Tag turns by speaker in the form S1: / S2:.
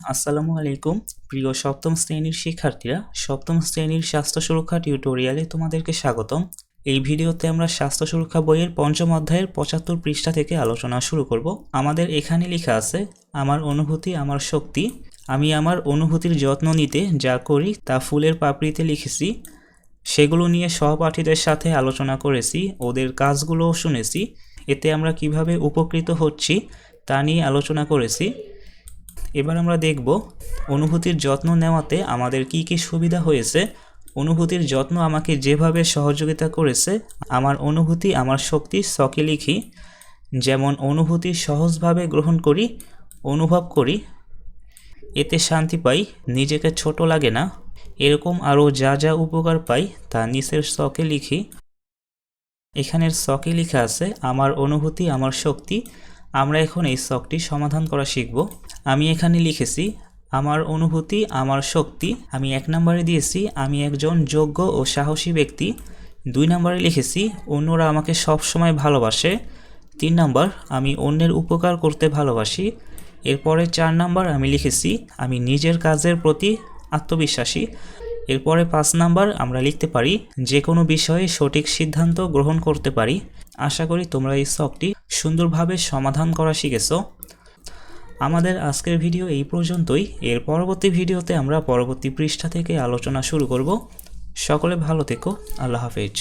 S1: আসসালামু আলাইকুম প্রিয় সপ্তম শ্রেণীর শিক্ষার্থীরা। সপ্তম শ্রেণীর স্বাস্থ্য সুরক্ষা টিউটোরিয়ালে তোমাদেরকে স্বাগতম। এই ভিডিওতে আমরা স্বাস্থ্য সুরক্ষা বইয়ের পঞ্চম অধ্যায়ের ৭৫ পৃষ্ঠা থেকে আলোচনা শুরু করব। আমাদের এখানে লেখা আছে, আমার অনুভূতি আমার শক্তি। আমি আমার অনুভূতির যত্ন নিতে যা করি তা ফুলের পাপড়িতে লিখেছি। সেগুলো নিয়ে সহপাঠীদের সাথে আলোচনা করেছি, ওদের কাজগুলোও শুনেছি। এতে আমরা কিভাবে উপকৃত হচ্ছি তা নিয়ে আলোচনা করেছি। এবার আমরা দেখব অনুভূতির যত্ন নেওয়াতে আমাদের কি কি সুবিধা হয়েছে। অনুভূতির যত্ন আমাকে যেভাবে সহযোগিতা করেছে, আমার অনুভূতি আমার শক্তি ছকে লিখি। যেমন অনুভূতি সহজভাবে গ্রহণ করি, অনুভব করি, এতে শান্তি পাই, নিজেকে ছোট লাগে না। এরকম আরও যা যা উপকার পাই তা নিচের ছকে লিখি। এখানের ছকে লেখা আছে আমার অনুভূতি আমার শক্তি। আমরা এখন এই ছকটি সমাধান করা শিখব। আমি এখানে লিখেছি আমার অনুভূতি আমার শক্তি। আমি ১ নম্বরে দিয়েছি আমি একজন যোগ্য ও সাহসী ব্যক্তি। ২ নম্বরে লিখেছি অন্যরা আমাকে সবসময় ভালোবাসে। ৩ নম্বর আমি অন্যের উপকার করতে ভালোবাসি। এরপরে ৪ নম্বর আমি লিখেছি আমি নিজের কাজের প্রতি আত্মবিশ্বাসী। এরপরে ৫ নাম্বার আমরা লিখতে পারি যে কোনো বিষয়ে সঠিক সিদ্ধান্ত গ্রহণ করতে পারি। আশা করি তোমরা এই ছকটি সুন্দরভাবে সমাধান করা শিখেছো। আমাদের আজকের ভিডিও এই পর্যন্তই। এর পরবর্তী ভিডিওতে আমরা পরবর্তী পৃষ্ঠা থেকে আলোচনা শুরু করব। সকলে ভালো থেকো। আল্লাহ হাফেজ।